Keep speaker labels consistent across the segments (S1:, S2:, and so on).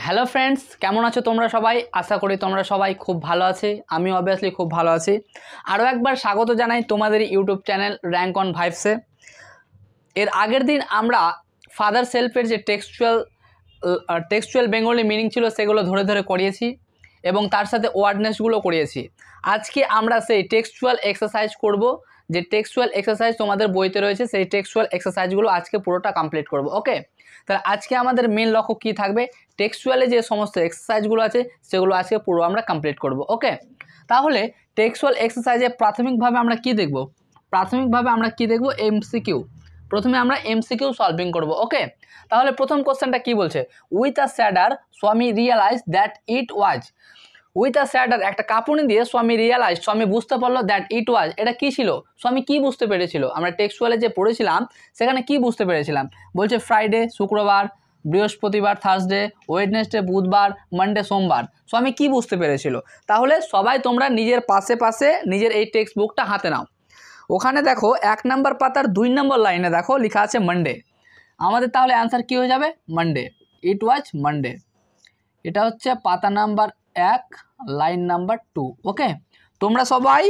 S1: Hello friends, কেমন আছো তোমরা সবাই? আশা করি তোমরা সবাই খুব ভালো আছে। আমি অবভিয়াসলি খুব ভালো আছি। আরও একবার স্বাগত জানাই তোমাদের ইউটিউব চ্যানেল র্যাঙ্ক অন ভাইবসে। এর আগের দিন আমরা ফাদার সেলফের যে টেক্সচুয়াল বেঙ্গলি মিনিং ছিল সেগুলো ধরে ধরে করিয়েছি এবং তার সাথে ওয়ার্ডনেসগুলো করিয়েছি। আজকে আমরা সেই টেক্সচুয়াল এক্সারসাইজ করব। যে টেক্সচুয়াল এক্সারসাইজ তোমাদের বইতে রয়েছে সেই টেক্সচুয়াল এক্সারসাইজগুলো আজকে পুরোটা কমপ্লিট করব। ওকে, তাহলে আজকে আমাদের মেন লক্ষ্য কী থাকবে? টেক্সচুয়ালে যে সমস্ত এক্সারসাইজগুলো আছে সেগুলো আজকে পুরো আমরা কমপ্লিট করব। ওকে, তাহলে টেক্সচুয়াল এক্সারসাইজে প্রাথমিকভাবে আমরা কি দেখব? এমসিকিউ। প্রথমে আমরা এমসিকিউ সলভিং করব। ওকে, তাহলে প্রথম কোশ্চেনটা কি বলছে? With a shudder Swami realize that it was. With a shudder, একটা কাঁপুনি দিয়ে স্বামী রিয়েলাইজ, স্বামী বুঝতে পারলো দ্যাট ইট ওয়াজ, এটা কী ছিল? স্বামী কি বুঝতে পেরেছিল? আমরা টেক্সচুয়ালে যে পড়েছিলাম সেখানে কি বুঝতে পেরেছিলাম? বলছে ফ্রাইডে শুক্রবার, বৃহস্পতিবার থার্সডে, ওয়েডনেসডে বুধবার, মানডে সোমবার। স্বামী কি বুঝতে পেরেছিল? তাহলে সবাই তোমরা নিজের পাশে পাশে নিজের এই টেক্সট বুকটা হাতে নাও। ওখানে দেখো 1 নম্বর পাতার 2 নম্বর লাইনে দেখো লেখা আছে মানডে। আমাদের তাহলে অ্যান্সার কী হয়ে যাবে? মানডে। ইট ওয়াজ মানডে। এটা হচ্ছে পাতা নাম্বার 1 লাইন নাম্বার 2। ওকে, তোমরা সবাই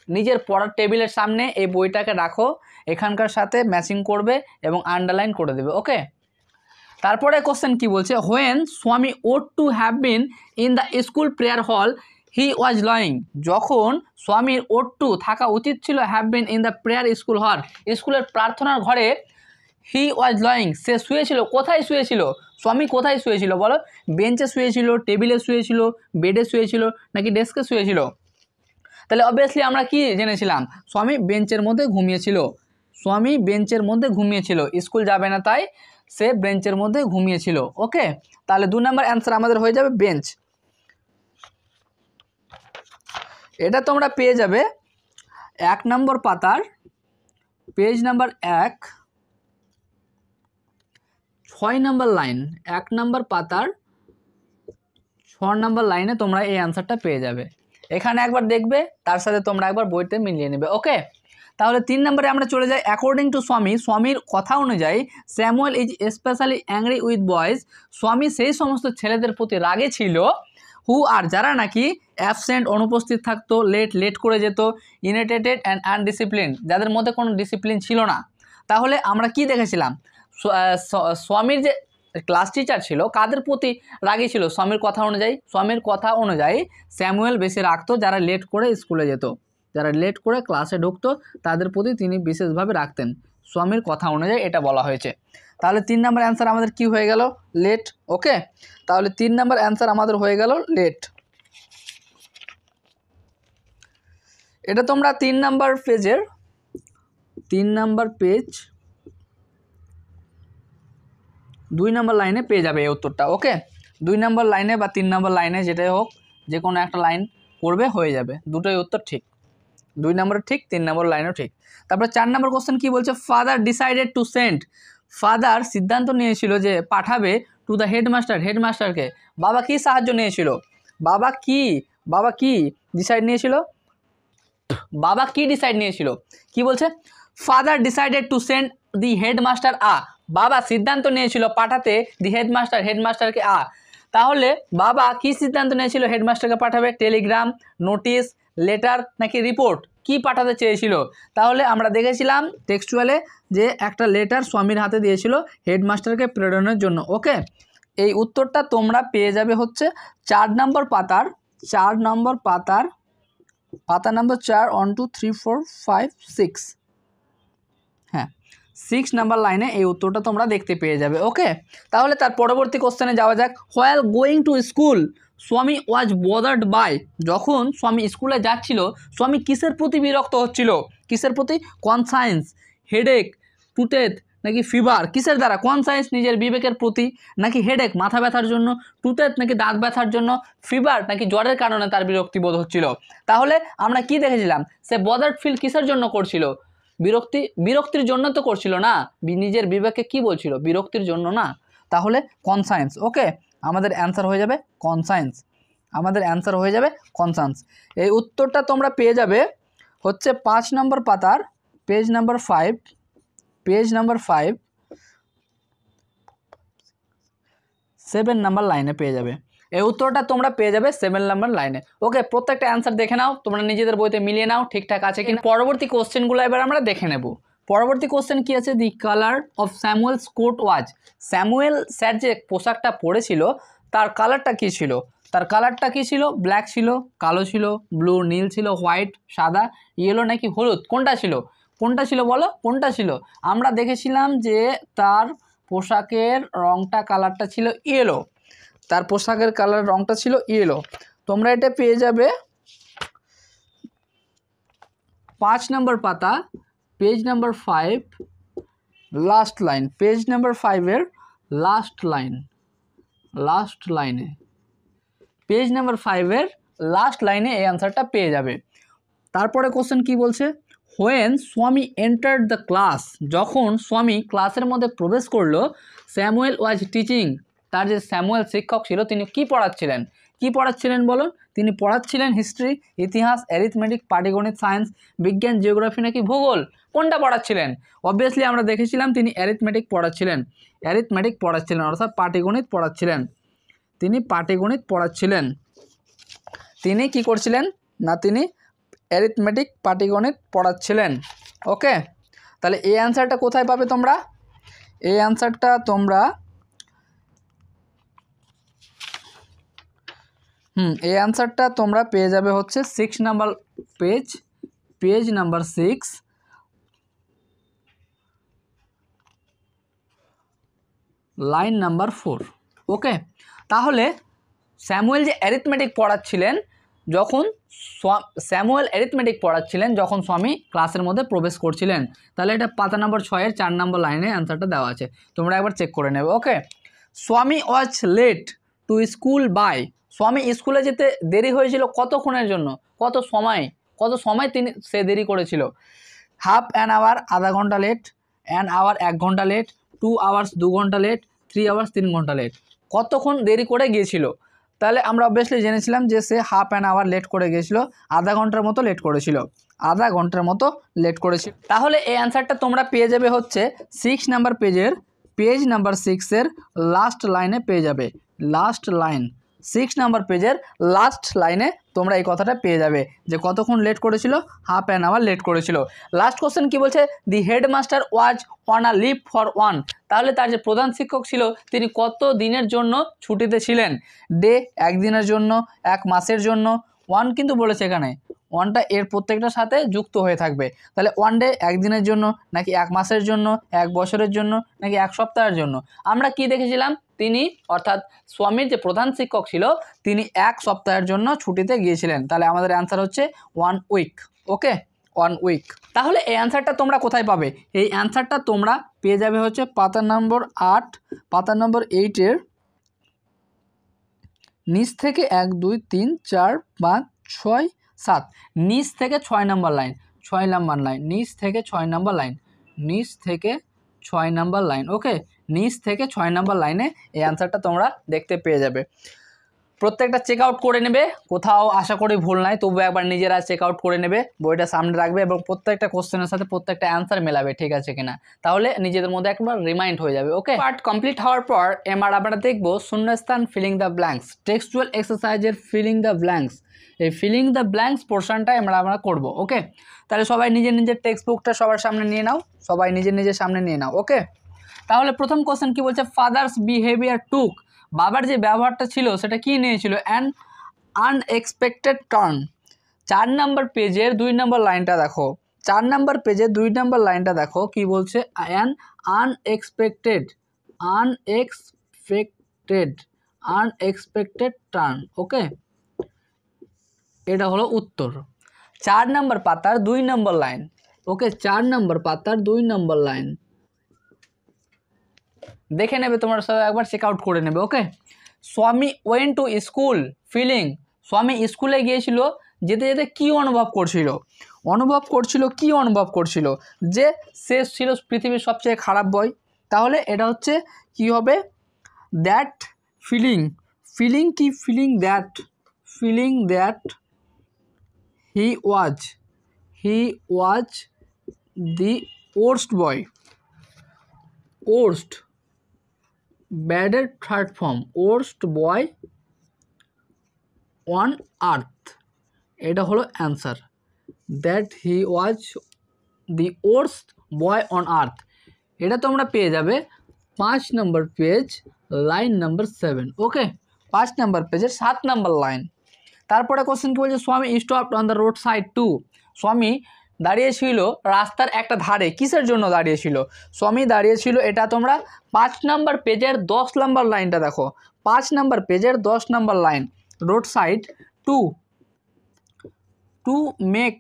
S1: নিজের পড়ার টেবিলের সামনে এই বইটাকে রাখো, এখানকার সাথে ম্যাচিং করবে এবং আন্ডারলাইন করে দেবে। ওকে, তারপরে কোশ্চেন কি বলছে? When Swami ought to have been in the school prayer hall he ওয়াজ লয়িং। যখন স্বামীর ওট টু থাকা উচিত ছিল have been in the prayer school হল, স্কুলের প্রার্থনার ঘরে, হি ওয়াজ লয়িং, সে শুয়েছিল। কোথায় শুয়েছিল? স্বামী কোথায় শুয়েছিল বলো? বেঞ্চে শুয়েছিল, টেবিলে শুয়েছিল, বেডে শুয়েছিল, নাকি ডেস্কে শুয়েছিল? তাহলে অবভিয়াসলি আমরা কি জেনেছিলাম? স্বামী বেঞ্চের মধ্যে ঘুমিয়েছিল। স্বামী বেঞ্চের মধ্যে ঘুমিয়েছিল, স্কুল যাবে না তাই সে বেঞ্চের মধ্যে ঘুমিয়েছিল। ওকে, তাহলে 2 নম্বর অ্যান্সার আমাদের হয়ে যাবে বেঞ্চ। এটা তোমরা পেয়ে যাবে 1 নম্বর পাতার পেজ নাম্বার 1 6 নম্বর লাইন। 1 নম্বর পাতার 6 নম্বর লাইনে তোমরা এই অ্যান্সারটা পেয়ে যাবে। এখানে একবার দেখবে, তার সাথে তোমরা একবার বইতে মিলিয়ে নেবে। ওকে, তাহলে 3 নম্বরে আমরা চলে যাই। অ্যাকর্ডিং টু স্বামী, স্বামীর কথা অনুযায়ী Samuel is specially angry with boys. স্বামী সেই সমস্ত ছেলেদের প্রতি রাগে ছিল হু আর যারা নাকি অ্যাবসেন্ট অনুপস্থিত থাকতো, লেট করে যেত, ইরিটেটেড অ্যান্ড আনডিসিপ্লিন, যাদের মধ্যে কোনো ডিসিপ্লিন ছিল না। তাহলে আমরা কি দেখেছিলাম? স্বামীর যে ক্লাস টিচার ছিল কাদের প্রতি রাগী ছিল? স্বামীর কথা অনুযায়ী স্যামুয়েল বেশি রাখতো যারা লেট করে স্কুলে যেত, যারা লেট করে ক্লাসে ঢুকতো তাদের প্রতি তিনি বিশেষভাবে রাখতেন। স্বামীর কথা অনুযায়ী এটা বলা হয়েছে। তাহলে 3 নম্বর অ্যান্সার আমাদের কি হয়ে গেল? লেট। ওকে, তাহলে 3 নম্বর অ্যান্সার আমাদের হয়ে গেল লেট। এটা তোমরা 3 নম্বর পেজের 3 নম্বর পেজ 2 নম্বর লাইনে পেয়ে যাবে এই উত্তরটা। ওকে, 2 নম্বর লাইনে বা 3 নম্বর লাইনে যেটাই হোক, যে কোনো একটা লাইন করবে, হয়ে যাবে। দুটোই উত্তর ঠিক, 2 নম্বর ঠিক, 3 নম্বর লাইনও ঠিক। তারপরে 4 নম্বর কোশ্চেন কি বলছে? Father decided to send. Father সিদ্ধান্ত নিয়েছিল যে পাঠাবে টু দ্য হেডমাস্টারকে। বাবা কি সাহায্য নিয়েছিল? বাবা কি ডিসাইড নিয়েছিল? কি বলছে? Father decided to send the headmaster বাবা সিদ্ধান্ত নিয়েছিল পাঠাতে দি হেডমাস্টারকে তাহলে বাবা কি সিদ্ধান্ত নিয়েছিল হেডমাস্টারকে পাঠাবে? টেলিগ্রাম, নোটিশ, লেটার, নাকি রিপোর্ট? কি পাঠাতে চেয়েছিল? তাহলে আমরা দেখেছিলাম টেক্সচুয়ালে যে একটা লেটার স্বামীর হাতে দিয়েছিল হেডমাস্টারকে প্রেরণের জন্য। ওকে, এই উত্তরটা তোমরা পেয়ে যাবে হচ্ছে 4 নম্বর পাতার পাতা নাম্বার 4 1 2 3 4 5 6, হ্যাঁ 6 নাম্বার লাইনে এই উত্তরটা তোমরা দেখতে পেয়ে যাবে। ওকে, তাহলে তার পরবর্তী কোশ্চেনে যাওয়া যাক। হোয়াইল গোয়িং টু স্কুল স্বামী ওয়াজ বদার্ড বাই। যখন স্বামী স্কুলে যাচ্ছিল স্বামী কিসের প্রতি বিরক্ত হচ্ছিল? কিসের প্রতি? কনসায়েন্স, হেডেক, টুথেক, নাকি ফিভার? কিসের দ্বারা? কনসায়েন্স নিজের বিবেকের প্রতি, নাকি হেডেক মাথা ব্যথার জন্য, টুথেক নাকি দাঁত ব্যথার জন্য, ফিভার নাকি জ্বরের কারণে তার বিরক্তি বোধ হচ্ছিল? তাহলে আমরা কি দেখেছিলাম? সে বদার্ড ফিল কিসের জন্য করছিল? বিরক্তির জন্য তো করছিল না, নিজের বিবেককে কি বলছিল? বিরক্তির জন্য না। তাহলে কনসায়েন্স। ওকে, আমাদের অ্যান্সার হয়ে যাবে কনসায়েন্স। এই উত্তরটা তোমরা পেয়ে যাবে হচ্ছে 5 নম্বর পাতার পেজ নাম্বার 5 7 নাম্বার লাইনে পেয়ে যাবে। এই উত্তরটা তোমরা পেয়ে যাবে 7 নাম্বার লাইনে। ওকে, প্রত্যেকটা অ্যান্সার দেখে নাও, তোমরা নিজেদের বইতে মিলিয়ে নাও ঠিকঠাক আছে কিনা। পরবর্তী কোশ্চেনগুলো এবার আমরা দেখে নেব। পরবর্তী কোশ্চেন কি আছে, the colour of Samuel's coat was. Samuel sir যে পোশাকটা পরেছিল তার কালারটা কী ছিল? তার কালারটা কী ছিল? ব্ল্যাক ছিল, কালো ছিল, ব্লু নীল ছিল, হোয়াইট সাদা, ইয়েলো নাকি হলুদ, কোনটা ছিল? কোনটা ছিল বলো, কোনটা ছিল? আমরা দেখেছিলাম যে তার পোশাকের রংটা কালারটা ছিল ইয়েলো, তার পোশাকের কালার রংটা ছিল ইয়েলো। তোমরা এটা পেয়ে যাবে 5 নম্বর পাতা, page number 5, last line, page number 5-এর লাস্ট লাইনে, পেজ নাম্বার 5-এর লাস্ট লাইনে এই অ্যান্সারটা পেয়ে যাবে। তারপরে কোশ্চেন কি বলছে, হোয়েন স্বামী এন্টার্ড দ্য ক্লাস, যখন স্বামী ক্লাসের মধ্যে প্রবেশ করলো, স্যামুয়েল ওয়াজ টিচিং, তার যে স্যামুয়েল শিক্ষক ছিল তিনি কি পড়াচ্ছিলেন? কি পড়াচ্ছিলেন বলো? তিনি পড়াচ্ছিলেন হিস্ট্রি, ইতিহাস, অ্যারিথমেটিক, পাটিগণিত, সায়েন্স, বিজ্ঞান, জিওগ্রাফি নাকি ভূগোল, কোনটা পড়াচ্ছিলেন? অবভিয়াসলি আমরা দেখেছিলাম তিনি অ্যারিথমেটিক পড়াচ্ছিলেন, অর্থাৎ পাটিগণিত পড়াচ্ছিলেন। তিনি পাটিগণিত পড়াচ্ছিলেন। তিনি কি করছিলেন না, তিনি অ্যারিথমেটিক পাটিগণিত পড়াচ্ছিলেন। ওকে, তাহলে এই অ্যান্সারটা কোথায় পাবে তোমরা? এই অ্যান্সারটা তোমরা এই অ্যান্সারটা তোমরা পেয়ে যাবে হচ্ছে 6 number page number 6, line number 4। ওকে, তাহলে স্যামুয়েল যে অ্যারিথমেটিক পড়াচ্ছিলেন, যখন যখন স্বামী ক্লাসের মধ্যে প্রবেশ করছিলেন, তাহলে এটা পাতা নাম্বার 6-এর 4 নম্বর লাইনে অ্যান্সারটা দেওয়া আছে, তোমরা একবার চেক করে নেবে। Okay, Swami was late to school by, Swami স্কুলে যেতে দেরি হয়েছিল কতক্ষণের জন্য, কত সময় সে দেরি করেছিল? হাফ অ্যান আওয়ার, আধা ঘন্টা লেট, অ্যান আওয়ার 1 ঘন্টা লেট, 2 আওয়ার্স 2 ঘন্টা লেট, 3 আওয়ার্স 3 ঘন্টা লেট, কতক্ষণ দেরি করে গিয়েছিল? তাহলে আমরা অবভিয়াসলি জেনেছিলাম যে সে হাফ অ্যান আওয়ার লেট করে গিয়েছিল, আধা ঘন্টার মতো লেট করেছিল, তাহলে এই অ্যান্সারটা তোমরা পেয়ে যাবে হচ্ছে 6 নাম্বার পেজ নাম্বার 6-এর লাস্ট লাইনে পেয়ে যাবে। 6 নাম্বার পেজের লাস্ট লাইনে তোমরা এই কথাটা পেয়ে যাবে যে কতক্ষণ লেট করেছিল, হাফ অ্যান আওয়ার লেট করেছিল। লাস্ট কোশ্চেন কি বলছে, the headmaster was on a leave for 1, তাহলে তার যে প্রধান শিক্ষক ছিল তিনি কত দিনের জন্য ছুটিতে ছিলেন? ডে 1 দিনের জন্য, 1 মাসের জন্য, 1 কিন্তু বলেছে এখানে, 1টা এর প্রত্যেকটার সাথে যুক্ত হয়ে থাকবে। তাহলে 1 ডে 1 দিনের জন্য, নাকি 1 মাসের জন্য, 1 বছরের জন্য, নাকি 1 সপ্তাহের জন্য? আমরা কি দেখেছিলাম, তিনি অর্থাৎ স্বামীর যে প্রধান শিক্ষক ছিল তিনি 1 সপ্তাহের জন্য ছুটিতে গিয়েছিলেন। তাহলে আমাদের অ্যান্সার হচ্ছে 1 উইক। ওকে, 1 উইক। তাহলে এই অ্যান্সারটা তোমরা কোথায় পাবে? এই অ্যান্সারটা তোমরা পেয়ে যাবে হচ্ছে পাতা নম্বর 8, পাতা নম্বর 8-এর নিচ থেকে 1 2 3 4 5 6 7, নিচ থেকে 6 নাম্বার লাইন, নিচ থেকে 6 নাম্বার লাইন, ওকে, নিচ থেকে 6 নাম্বার লাইনে এই অ্যান্সারটা তোমরা দেখতে পেয়ে যাবে। প্রত্যেকটা চেক আউট করে নেবে, কোথাও আশা করি ভুল নাই, তবু একবার নিজেরা চেক আউট করে নেবে, বইটা সামনে রাখবে এবং প্রত্যেকটা কোশ্চেনের সাথে প্রত্যেকটা অ্যান্সার মেলাবে, ঠিক আছে কিনা, তাহলে নিজেদের মধ্যে একবার রিমাইন্ড হয়ে যাবে। ওকে, পার্ট কমপ্লিট হওয়ার পর এবার আমরা দেখবো শূন্যস্থান ফিলিং দ্য ব্ল্যাঙ্কস, টেক্সচুয়াল এক্সারসাইজের ফিলিং দ্য ব্ল্যাঙ্কস। এই ফিলিং দ্য ব্ল্যাঙ্কস পোর্শনটাই আমরা করব। ওকে, তাহলে সবাই নিজের টেক্সট বুকটা সবার সামনে নিয়ে নাও, সামনে নিয়ে নাও। ওকে, তাহলে প্রথম কোশ্চেন কি বলছে, ফাদার্স বিহেভিয়ার টুক, বাবার যে ব্যবহারটা ছিল সেটা কি নিয়েছিল? An unexpected turn. 4 নাম্বার পেজের 2 নাম্বার লাইনটা দেখো, 4 নাম্বার পেজের 2 নাম্বার লাইনটা দেখো কি বলছে, অ্যান আনএক্সপেক্টেড টার্ন। ওকে, এটা হলো উত্তর। 4 নাম্বার পাতার 2 নাম্বার লাইন। ওকে, 4 নাম্বার পাতার 2 নাম্বার লাইন দেখে নেবে, তোমরা সবাই একবার চেক আউট করে নেবে। ওকে, স্বামী ওয়েন্ট টু স্কুল ফিলিং, স্বামী স্কুলে গিয়েছিল, যেতে যেতে কি অনুভব করছিল? যে শেষ ছিল পৃথিবীর সবচেয়ে খারাপ বই। তাহলে এটা হচ্ছে কি হবে, that feeling that he was the worst boy, ব্যাডের third form, worst boy on earth, এটা হলো answer. That he was the worst boy on earth, এটা তোমরা পেয়ে যাবে 5 নম্বর পেজ, লাইন নাম্বার 7। ওকে, 5 নম্বর পেজের 7 নম্বর লাইন। তারপরে কোশ্চেন কি বলছে, Swami stopped on the road side to, Swami দাঁড়িয়েছিল রাস্তার একটা ধারে, কিসের জন্য দাঁড়িয়েছিল? স্বামী দাঁড়িয়েছিল, এটা তোমরা 5 নম্বর পেজের 10 নম্বর লাইনটা দেখো, 5 নম্বর পেজের 10 নম্বর line, road side to, to make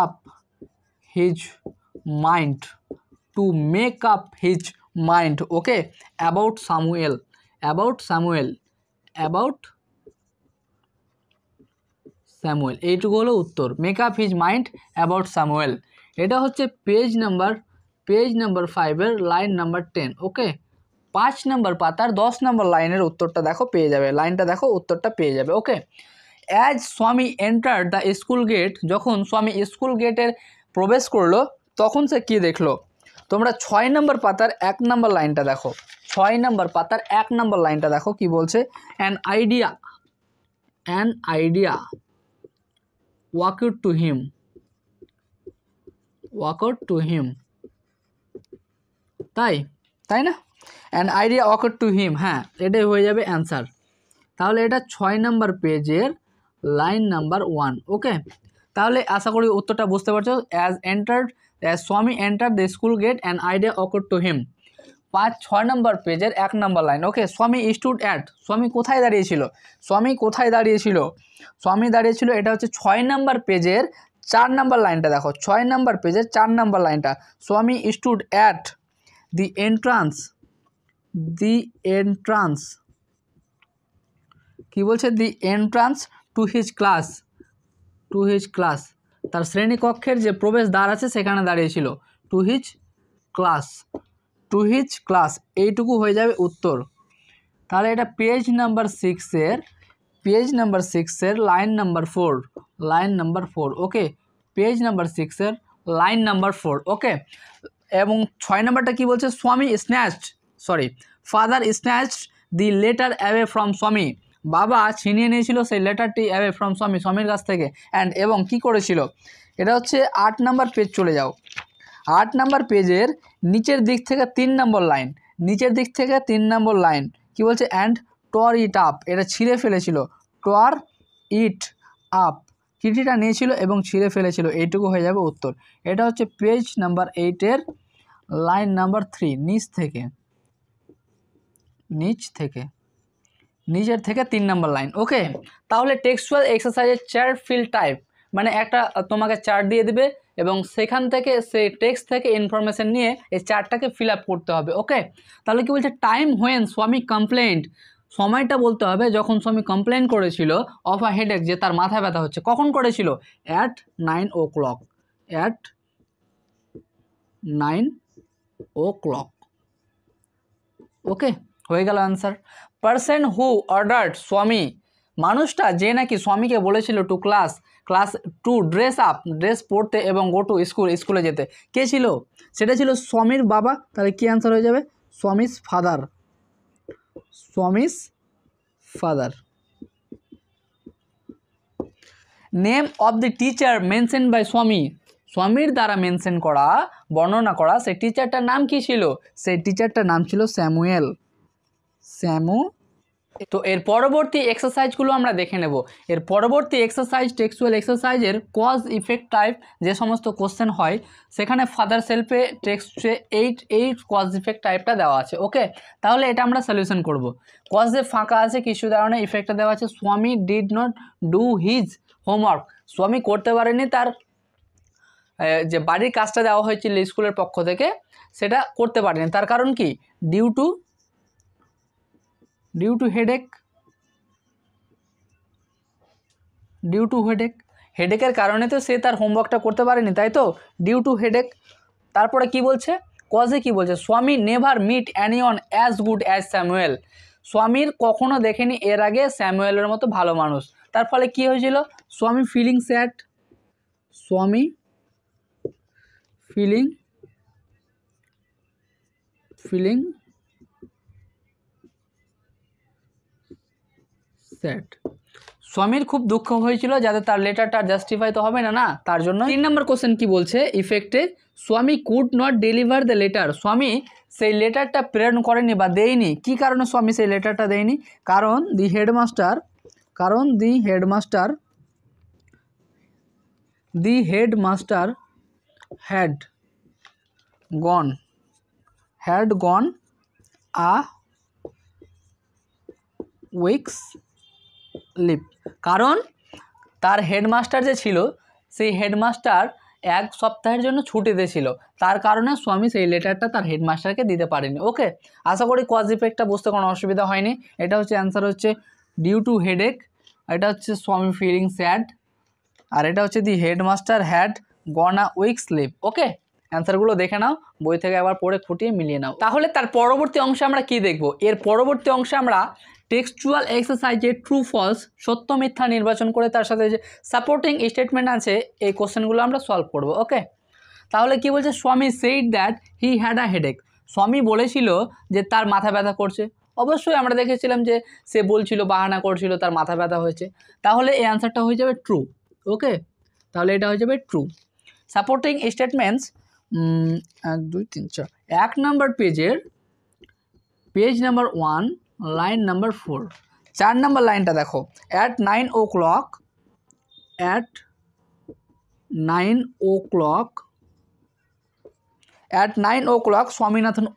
S1: up his mind, to make up his mind, okay, about Samuel, about Samuel, about Samuel, এইটুকু হলো উত্তর, make up his mind about Samuel. এটা হচ্ছে পেজ নাম্বার 5-এর লাইন নাম্বার 10। ওকে, 5 নম্বর পাতার 10 নম্বর লাইনের উত্তরটা দেখো, পেয়ে যাবে, লাইনটা দেখো, উত্তরটা পেয়ে যাবে। ওকে, as Swami enter the school gate, যখন স্বামী স্কুল গেটের প্রবেশ করলো তখন সে কি দেখলো? তোমরা 6 নম্বর পাতার 1 নম্বর লাইনটা দেখো, 6 নম্বর পাতার 1 নম্বর লাইনটা দেখো কি বলছে, অ্যান আইডিয়া ওয়াকড টু হিম, তাই না? অ্যান আইডিয়া ওয়াকড টু হিম, হ্যাঁ, এটাই হয়ে যাবে অ্যান্সার। তাহলে এটা 6 নম্বর পেজের লাইন নাম্বার 1। ওকে, তাহলে আশা করি উত্তরটা বুঝতে পারছো। As Swami enter the school gate an idea walked to him, 6 number পেজের 1 নম্বর লাইন। ওকে, স্বামী স্টুড অ্যাট, স্বামী কোথায় দাঁড়িয়েছিল? স্বামী দাঁড়িয়েছিল, এটা হচ্ছে 6 নম্বর পেজের 4 নম্বর লাইনটা দেখো, 6 নম্বর পেজের 4 নম্বর লাইনটা, স্বামী স্টুড অ্যাট দি এন্ট্রান্স, কি বলছে? দি এন্ট্রান্স টু হিজ ক্লাস, তার শ্রেণীকক্ষের যে প্রবেশ দ্বার আছে সেখানে দাঁড়িয়েছিল, টু হিজ ক্লাস, এইটুকু হয়ে যাবে উত্তর। তাহলে এটা পেজ নাম্বার 6-এর লাইন নাম্বার 4, ওকে, পেজ নাম্বার 6-এর লাইন নাম্বার 4। ওকে, এবং 6 নম্বরটা কি বলছে, father snatched the letter away from স্বামী, বাবা ছিনিয়ে নিয়েছিল সেই লেটারটি অ্যাওয়ে ফ্রম স্বামীর কাছ থেকে, এবং কি করেছিল? এটা হচ্ছে 8 নম্বর পেজ, চলে যাও, 8 নম্বর পেজের নিচের দিক থেকে 3 নম্বর লাইন, কি বলছে? অ্যান্ড টর ইট আপ, এটা ছিঁড়ে ফেলেছিল, টর ইট আপ, চিঠিটা নিয়েছিল এবং ছিঁড়ে ফেলেছিল, এইটুকু হয়ে যাবে উত্তর। এটা হচ্ছে পেজ নাম্বার 8-এর লাইন নাম্বার 3, নিচের থেকে 3 নম্বর লাইন। ওকে, তাহলে টেক্সচুয়াল এক্সারসাইজের চার্ট ফিল টাইপ, মানে একটা তোমাকে চার্ট দিয়ে দেবে এবং সেখান থেকে সেই টেক্সট থেকে ইনফরমেশন নিয়ে এই চার্টটাকে ফিল আপ করতে হবে। ওকে, তাহলে কি বলছে, টাইম হোয়েন স্বামী কমপ্লেন্ট, সময়টা বলতে হবে যখন স্বামী কমপ্লেন করেছিল অফ আ হেডেক, যে তার মাথা ব্যথা হচ্ছে, কখন করেছিল? অ্যাট 9 o'clock, ওকে, হয়ে গেল অ্যান্সার। পারসন হু অর্ডার্ড স্বামী, মানুষটা যে নাকি স্বামীকে বলেছিল টু ড্রেস পরতে এবং গো টু স্কুলে যেতে, কে ছিল? সেটা ছিল স্বামীর বাবা। তাহলে কি অ্যান্সার হয়ে যাবে? Swami's father. Name of the teacher mention by স্বামীর দ্বারা মেনশন করা, বর্ণনা করা সেই টিচারটার নাম কি ছিল? সেই টিচারটার নাম ছিল স্যামুয়েল। তো এর পরবর্তী এক্সারসাইজগুলো আমরা দেখে নেব। এর পরবর্তী এক্সারসাইজ, টেক্সচুয়াল এক্সারসাইজের কজ ইফেক্ট টাইপ যে সমস্ত কোশ্চেন হয়, সেখানে ফাদার সেলফে টেক্সটে এই কজ ইফেক্ট টাইপটা দেওয়া আছে। ওকে, তাহলে এটা আমরা সলিউশন করব। কজে ফাঁকা আছে, কিছু কারণে ইফেক্টটা দেওয়া আছে, স্বামী did not do his homework, স্বামী করতে পারেনি তার যে বাড়ির কাজটা দেওয়া হয়েছিল স্কুলের পক্ষ থেকে, সেটা করতে পারেনি। তার কারণ কি? ডিউ টু হেডেকের কারণে তো সে তার হোমওয়ার্কটা করতে পারেনি, তাই তো, ডিউ টু হেডেক। তারপরে কি বলছে, কজে কি বলছে, Swami never meet anyone as good as Samuel, স্বামীর কখনো দেখেনি এর আগে স্যামুয়েলের মতো ভালো মানুষ। তার ফলে কি হয়েছিল? স্বামী ফিলিং স্যাড। স্বামীর খুব দুঃখ হয়েছিল, যাতে তার লেটারটা জাস্টিফাই তো হবে না, না, তার জন্য। 3 নম্বর কোশ্চেন কি বলছে ইফেক্টে, স্বামী could not deliver the letter, স্বামী সেই লেটারটা প্রেরণ করেনি বা দেয়নি। কি কারণে স্বামী সেই লেটারটা দেয়নি? কারণ the headmaster had gone a week's leave, কারণ তার হেডমাস্টার যে ছিল সেই হেডমাস্টার 1 সপ্তাহের জন্য ছুটিতে ছিল, তার কারণে স্বামী সেই লেটারটা তার হেডমাস্টারকে দিতে পারেনি। ওকে, আশা করি কজ ইফেক্টটা বুঝতে কোনো অসুবিধা হয়নি। এটা হচ্ছে অ্যান্সার হচ্ছে ডিউ টু হেডেক, এটা হচ্ছে স্বামী ফিলিং স্যাড, আর এটা হচ্ছে the headmaster had gone a week's leave. Okay, অ্যান্সারগুলো দেখে নাও, বই থেকে একবার পড়ে খুঁটিয়ে মিলিয়ে নাও। তাহলে তার পরবর্তী অংশে আমরা কি দেখব? এর পরবর্তী অংশে আমরা টেক্সচুয়াল এক্সারসাইজে ট্রু ফলস সত্য মিথ্যা নির্বাচন করে তার সাথে যে সাপোর্টিং স্টেটমেন্ট আছে এই কোশ্চেনগুলো আমরা সলভ করব। ওকে, তাহলে কি বলছে, স্বামী said that he had a headache, স্বামী বলেছিল যে তার মাথা ব্যথা করছে। অবশ্যই আমরা দেখেছিলাম যে সে বলছিল, বাহানা করছিল তার মাথা ব্যথা হয়েছে, তাহলে এই অ্যান্সারটা হয়ে যাবে ট্রু। ওকে, তাহলে এটা হয়ে যাবে ট্রু। সাপোর্টিং স্টেটমেন্টস 1 2 3 4, 1 নম্বর পেজের পেজ নাম্বার 1 লাইন নাম্বার 4, 4 নম্বর লাইনটা দেখো, অ্যাট 9 o'clock স্বামীনাথন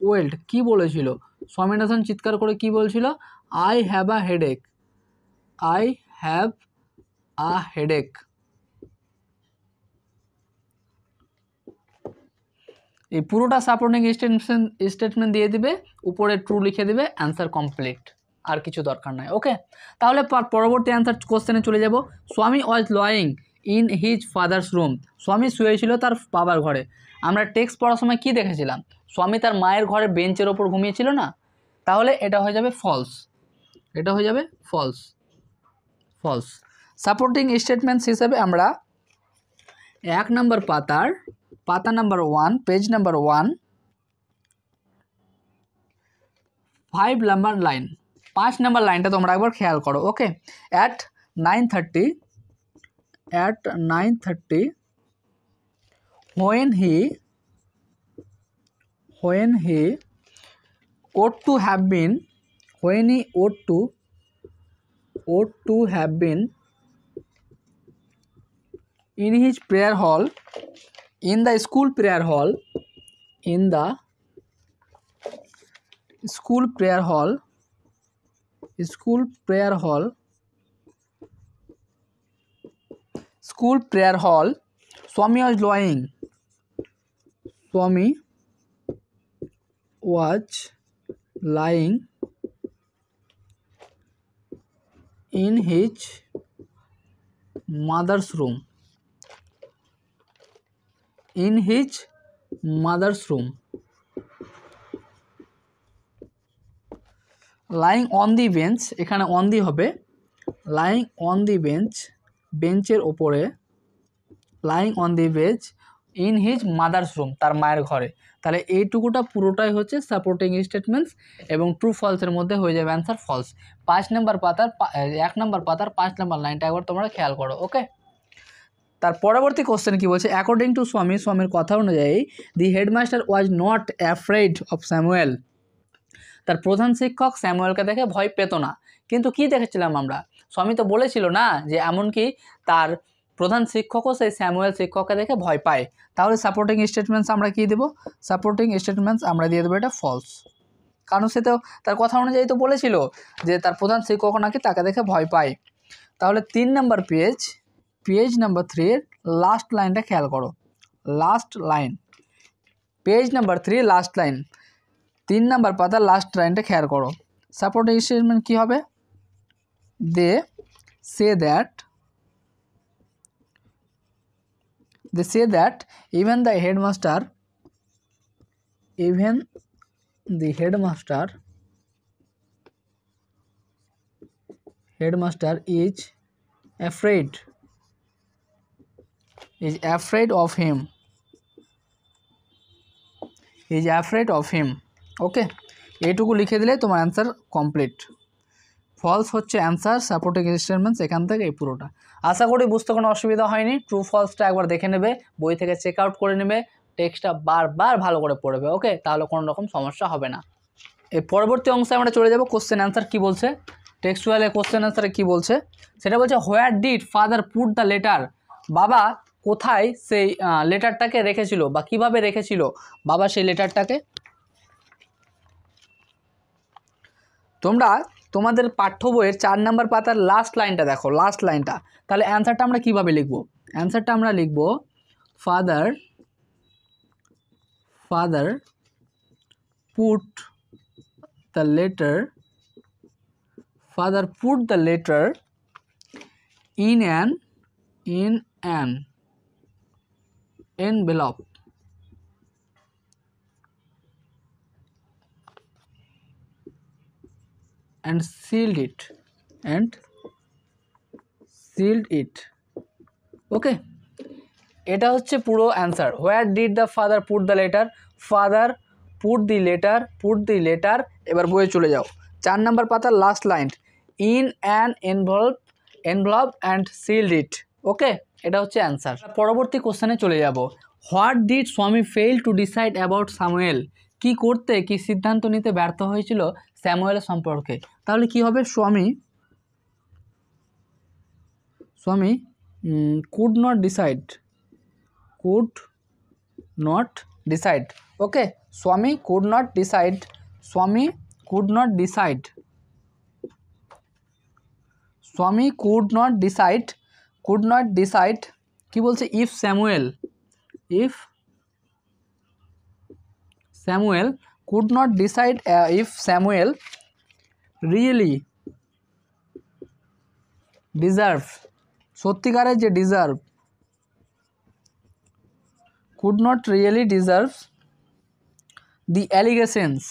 S1: ওয়েল্ড কি বলেছিল? স্বামীনাথন চিৎকার করে কি বলছিল? I have a headache. এই পুরোটা সাপোর্টিং স্টেটমেন্ট দিয়ে দিবে, উপরে ট্রু লিখে দিবে, অ্যান্সার কমপ্লিট, আর কিছু দরকার নাই। ওকে, তাহলে পরবর্তী অ্যান্সার কোশ্চেনে চলে যাব। স্বামী ওয়াজ লয়িং ইন হিজ ফাদার্স রুম, স্বামী শুয়েছিল তার বাবার ঘরে। আমরা টেক্সট পড়ার সময় কি দেখেছিলাম? স্বামী তার মায়ের ঘরে বেঞ্চের ওপর ঘুমিয়েছিল না? তাহলে এটা হয়ে যাবে ফলস, সাপোর্টিং স্টেটমেন্টস হিসেবে আমরা 1 নম্বর পাতা নাম্বার 1 পেজ নাম্বার 1 5 নম্বর লাইন, 5 নম্বর লাইনটা তোমরা একবার খেয়াল করো। ওকে, at 9:30 when he ought to have been in his prayer hall, in the school prayer hall, Swami was lying in his mother's room, lying on the bench, এখানে on the হবে, lying on the bench, বেঞ্চের ওপরে, lying on the bench in his mother's room, তার মায়ের ঘরে। তাহলে এইটুকুটা পুরোটাই হচ্ছে সাপোর্টিং স্টেটমেন্টস, এবং ট্রু ফলসের মধ্যে হয়ে যাবে অ্যান্সার ফলস। 1 নম্বর পাতার 5 নম্বর লাইনটা একবার তোমরা খেয়াল করো। ওকে, তার পরবর্তী কোশ্চেন কি বলছে? অ্যাকর্ডিং টু স্বামীর কথা অনুযায়ী দি headmaster was not afraid of Samuel, তার প্রধান শিক্ষক স্যামুয়েলকে দেখে ভয় পেত না। কিন্তু কি দেখেছিলাম আমরা? স্বামী তো বলেছিল না যে এমনকি তার প্রধান শিক্ষকও সেই স্যামুয়েল শিক্ষককে দেখে ভয় পায়। তাহলে সাপোর্টিং স্টেটমেন্টস আমরা কি দেব? আমরা দিয়ে দেবো এটা ফলস, কারণ সে তো তার কথা অনুযায়ী তো বলেছিল যে তার প্রধান শিক্ষক নাকি তাকে দেখে ভয় পায়। তাহলে 3 নম্বর পেজ নাম্বার 3 লাস্ট লাইনটা খেয়াল করো, পেজ নাম্বার 3 লাস্ট লাইন, 3 নম্বর পাতার লাস্ট লাইনটা খেয়াল করো। সাপোর্টিং স্টেটমেন্ট কি হবে? They say that even the headmaster is afraid of him. Is afraid of him. Okay, এইটুকু লিখে দিলে তোমার অ্যান্সার কমপ্লিট। ফলস হচ্ছে অ্যান্সার, সাপোর্টিং স্টেটমেন্টস এখান থেকে এই পুরোটা। আশা করি বুঝতে কোনো অসুবিধা হয়নি। ট্রু ফলসটা একবার দেখে নেবে, বই থেকে চেক আউট করে নেবে, টেক্সটটা বারবার ভালো করে পড়বে। ওকে, তাহলে কোনো রকম সমস্যা হবে না। এর পরবর্তী অংশে আমরা চলে যাব। কোশ্চেন অ্যান্সার কী বলছে, টেক্সচুয়ালে কোশ্চেন অ্যান্সারে কী বলছে সেটা বলছে, where did father put the letter. বাবা কোথায় সেই লেটারটাকে রেখেছিল বা কিভাবে রেখেছিল বাবা সেই লেটারটাকে। তোমরা তোমাদের পাঠ্য বইয়ের 4 নম্বর পাতার লাস্ট লাইনটা দেখো, লাস্ট লাইনটা। তাহলে অ্যান্সারটা আমরা কিভাবে লিখব, অ্যান্সারটা আমরা লিখব father put the letter, father put the letter in an envelope and sealed it okay, এটা হচ্ছে পুরো answer. Where did the father put the letter, father put the letter. এবার বইয়ে চলে যাও, 4 নম্বর পাতার last line, in an envelope and sealed it. Okay, এটা হচ্ছে অ্যান্সার। পরবর্তী কোশ্চেনে চলে যাব। What did Swami fail to decide about Samuel. কি করতে কি সিদ্ধান্ত নিতে ব্যর্থ হয়েছিল স্যামুয়েলের সম্পর্কে। তাহলে কি হবে, স্বামী কুড নট ডিসাইড। ওকে, স্বামী কুড নট ডিসাইড কি বলছে, if Samuel could not decide, if Samuel really deserve, সত্যিকারের যে deserve, could not really deserve the allegations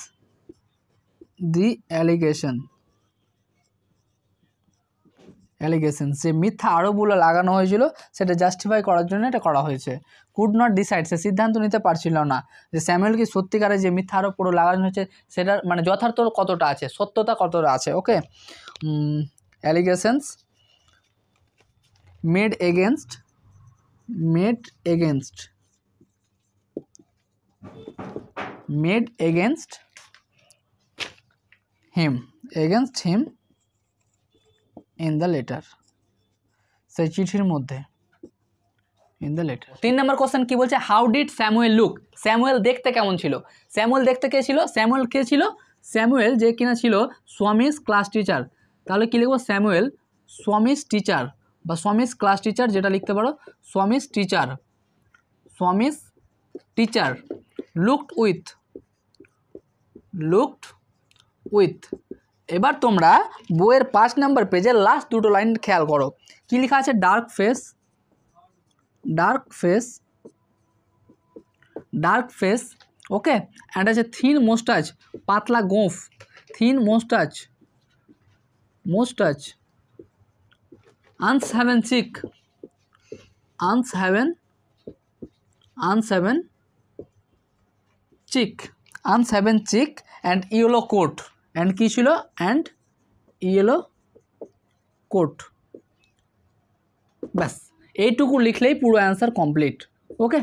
S1: যে মিথ্যা আরোপগুলো লাগানো হয়েছিল সেটা জাস্টিফাই করার জন্য এটা করা হয়েছে। কুড নট ডিসাইড, সে সিদ্ধান্ত নিতে পারছিল না যে স্যামুয়েলকে সত্যিকারে যে মিথ্যা আরোপগুলো লাগানো হয়েছে সেটার মানে যথার্থ কতটা আছে, সত্যতা কতটা আছে। Okay, allegations made against him in the letter, সেই চিঠির মধ্যে in the letter। 3 number question কি বলছে, how did Samuel look. Samuel দেখতে কেমন ছিল। স্যামুয়েল দেখতে কে ছিল, স্যামুয়েল যে কিনা ছিল স্বামীস ক্লাস টিচার। তাহলে কি লিখবো, স্যামুয়েল স্বামীস টিচার বা স্বামীস ক্লাস টিচার, যেটা লিখতে পারো স্বামীস টিচার লুকড উইথ। এবার তোমরা বইয়ের 5 নম্বর পেজের লাস্ট দুটো লাইন খেয়াল করো, কি লেখা আছে, ডার্ক ফেস। ওকে, অ্যান্ড আছে থিন মোস্টাচ, পাতলা গোঁফ, thin moustache, unshaven cheek and yellow coat. And কী ছিল, অ্যান্ড ইয়েলো কোট। ব্যাস, এইটুকু লিখলেই পুরো অ্যান্সার কমপ্লিট। ওকে,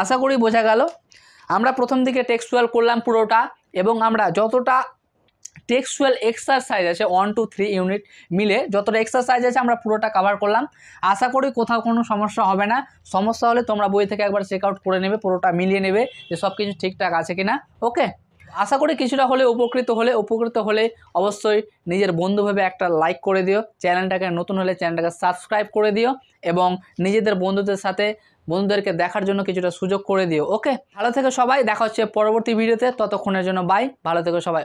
S1: আশা করি বোঝা গেল। আমরা প্রথম দিকে টেক্সচুয়াল করলাম পুরোটা, এবং আমরা যতটা টেক্সচুয়াল এক্সারসাইজ আছে 1 2 3 ইউনিট মিলে যতটা এক্সারসাইজ আছে আমরা পুরোটা কভার করলাম। আশা করি কোথাও কোনো সমস্যা হবে না। সমস্যা হলে তোমরা বই থেকে একবার চেক আউট করে নেবে, পুরোটা মিলিয়ে নেবে যে সব কিছু ঠিকঠাক আছে কিনা। ওকে, আশা করি কিছুটা হলে উপকৃত হলে অবশ্যই নিজের বন্ধু ভেবে একটা লাইক করে দিও, চ্যানেলটাকে নতুন হলে চ্যানেলটাকে সাবস্ক্রাইব করে দিও, এবং নিজেদের বন্ধুদেরকে দেখার জন্য কিছুটা সুযোগ করে দিও। ওকে, ভালো থেকো সবাই, দেখা হচ্ছে পরবর্তী ভিডিওতে, ততক্ষণের জন্য বাই, ভালো থেকো সবাই।